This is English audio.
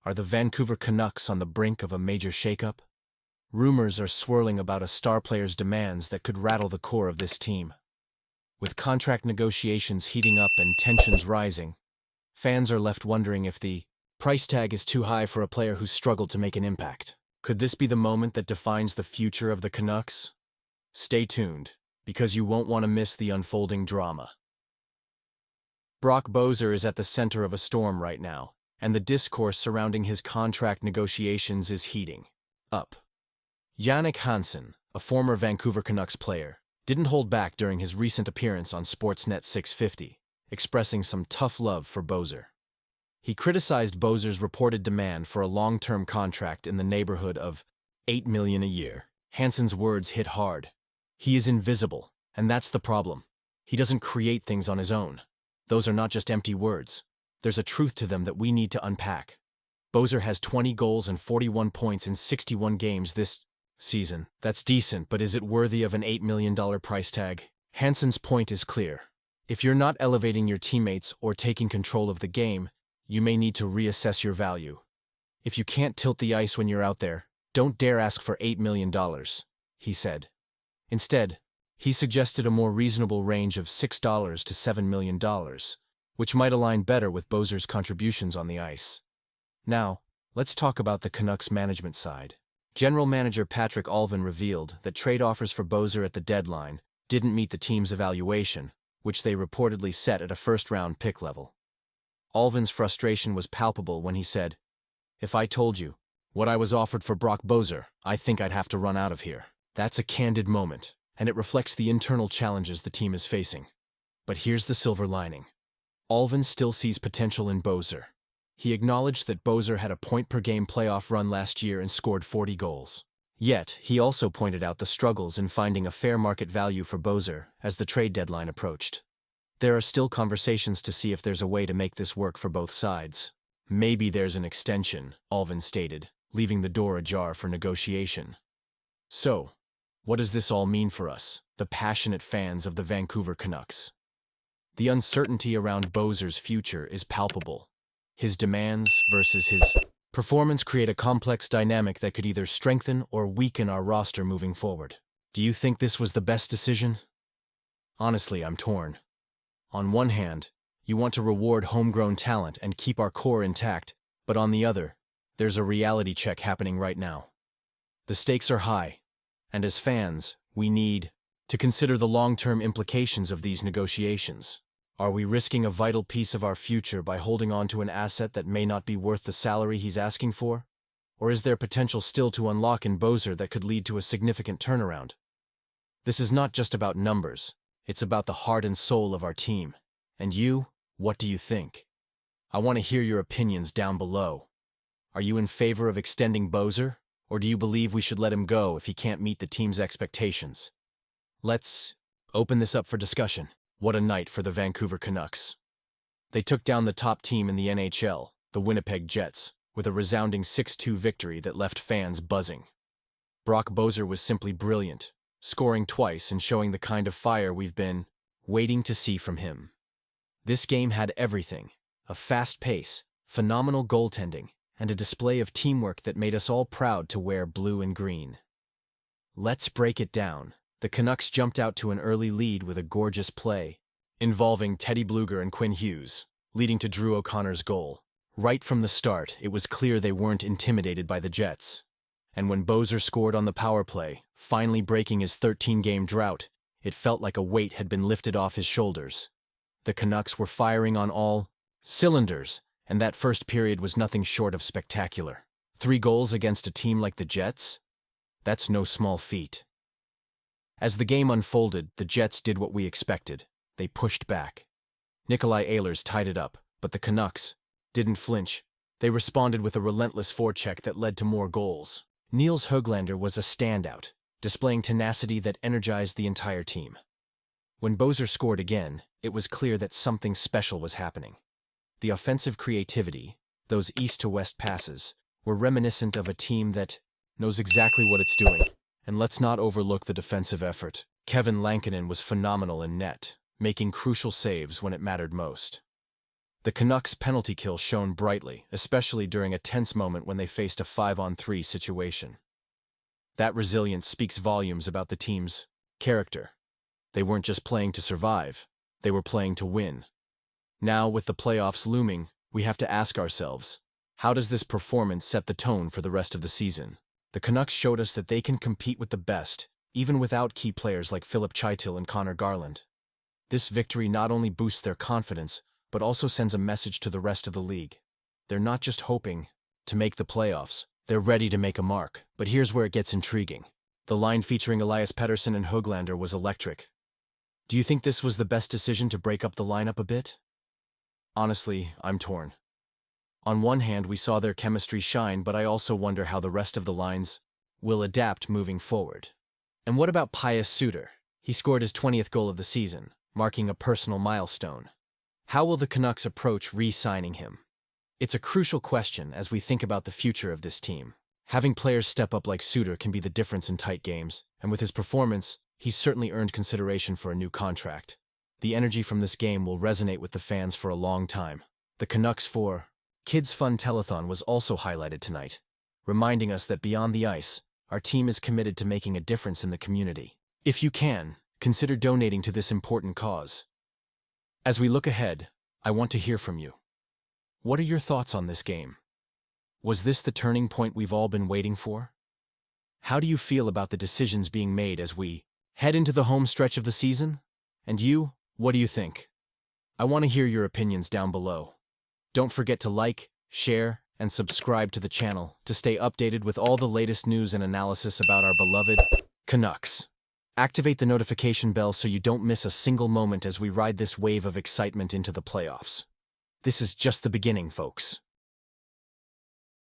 Are the Vancouver Canucks on the brink of a major shakeup? Rumors are swirling about a star player's demands that could rattle the core of this team. With contract negotiations heating up and tensions rising, fans are left wondering if the price tag is too high for a player who's struggled to make an impact. Could this be the moment that defines the future of the Canucks? Stay tuned, because you won't want to miss the unfolding drama. Brock Boeser is at the center of a storm right now, and the discourse surrounding his contract negotiations is heating up. Jannik Hansen, a former Vancouver Canucks player, didn't hold back during his recent appearance on Sportsnet 650, expressing some tough love for Boeser. He criticized Boeser's reported demand for a long-term contract in the neighborhood of $8 million a year. Hansen's words hit hard. He is invisible, and that's the problem. He doesn't create things on his own. Those are not just empty words. There's a truth to them that we need to unpack. Boeser has 20 goals and 41 points in 61 games this season. That's decent, but is it worthy of an $8 million price tag? Hansen's point is clear. If you're not elevating your teammates or taking control of the game, you may need to reassess your value. If you can't tilt the ice when you're out there, don't dare ask for $8 million, he said. Instead, he suggested a more reasonable range of $6 to $7 million, which might align better with Boeser's contributions on the ice. Now, let's talk about the Canucks management side. General manager Patrick Allvin revealed that trade offers for Boeser at the deadline didn't meet the team's evaluation, which they reportedly set at a first-round pick level. Allvin's frustration was palpable when he said, "If I told you what I was offered for Brock Boeser, I think I'd have to run out of here." That's a candid moment, and it reflects the internal challenges the team is facing. But here's the silver lining. Allvin still sees potential in Boeser. He acknowledged that Boeser had a point-per-game playoff run last year and scored 40 goals. Yet, he also pointed out the struggles in finding a fair market value for Boeser as the trade deadline approached. There are still conversations to see if there's a way to make this work for both sides. Maybe there's an extension, Allvin stated, leaving the door ajar for negotiation. So, what does this all mean for us, the passionate fans of the Vancouver Canucks? The uncertainty around Boeser's future is palpable. His demands versus his performance create a complex dynamic that could either strengthen or weaken our roster moving forward. Do you think this was the best decision? Honestly, I'm torn. On one hand, you want to reward homegrown talent and keep our core intact, but on the other, there's a reality check happening right now. The stakes are high, and as fans, we need to consider the long-term implications of these negotiations. Are we risking a vital piece of our future by holding on to an asset that may not be worth the salary he's asking for? Or is there potential still to unlock in Boeser that could lead to a significant turnaround? This is not just about numbers, it's about the heart and soul of our team. And you, what do you think? I want to hear your opinions down below. Are you in favor of extending Boeser, or do you believe we should let him go if he can't meet the team's expectations? Let's open this up for discussion. What a night for the Vancouver Canucks. They took down the top team in the NHL, the Winnipeg Jets, with a resounding 6-2 victory that left fans buzzing. Brock Boeser was simply brilliant, scoring twice and showing the kind of fire we've been waiting to see from him. This game had everything: a fast pace, phenomenal goaltending, and a display of teamwork that made us all proud to wear blue and green. Let's break it down. The Canucks jumped out to an early lead with a gorgeous play, involving Teddy Blueger and Quinn Hughes, leading to Drew O'Connor's goal. Right from the start, it was clear they weren't intimidated by the Jets. And when Boeser scored on the power play, finally breaking his 13-game drought, it felt like a weight had been lifted off his shoulders. The Canucks were firing on all cylinders, and that first period was nothing short of spectacular. 3 goals against a team like the Jets? That's no small feat. As the game unfolded, the Jets did what we expected. They pushed back. Nikolai Ehlers tied it up, but the Canucks didn't flinch. They responded with a relentless forecheck that led to more goals. Niels Höglander was a standout, displaying tenacity that energized the entire team. When Boeser scored again, it was clear that something special was happening. The offensive creativity, those east-to-west passes, were reminiscent of a team that knows exactly what it's doing. And let's not overlook the defensive effort. Kevin Lankinen was phenomenal in net, making crucial saves when it mattered most. The Canucks' penalty kill shone brightly, especially during a tense moment when they faced a 5-on-3 situation. That resilience speaks volumes about the team's character. They weren't just playing to survive, they were playing to win. Now, with the playoffs looming, we have to ask ourselves, how does this performance set the tone for the rest of the season? The Canucks showed us that they can compete with the best, even without key players like Philip Chytil and Connor Garland. This victory not only boosts their confidence, but also sends a message to the rest of the league. They're not just hoping to make the playoffs, they're ready to make a mark. But here's where it gets intriguing. The line featuring Elias Pettersson and Höglander was electric. Do you think this was the best decision to break up the lineup a bit? Honestly, I'm torn. On one hand, we saw their chemistry shine, but I also wonder how the rest of the lines will adapt moving forward. And what about Pius Suter? He scored his 20th goal of the season, marking a personal milestone. How will the Canucks approach re-signing him? It's a crucial question as we think about the future of this team. Having players step up like Suter can be the difference in tight games, and with his performance, he's certainly earned consideration for a new contract. The energy from this game will resonate with the fans for a long time. The Canucks 4 Kids Fun Telethon was also highlighted tonight, reminding us that beyond the ice, our team is committed to making a difference in the community. If you can, consider donating to this important cause. As we look ahead, I want to hear from you. What are your thoughts on this game? Was this the turning point we've all been waiting for? How do you feel about the decisions being made as we head into the home stretch of the season? And you, what do you think? I want to hear your opinions down below. Don't forget to like, share, and subscribe to the channel to stay updated with all the latest news and analysis about our beloved Canucks. Activate the notification bell so you don't miss a single moment as we ride this wave of excitement into the playoffs. This is just the beginning, folks.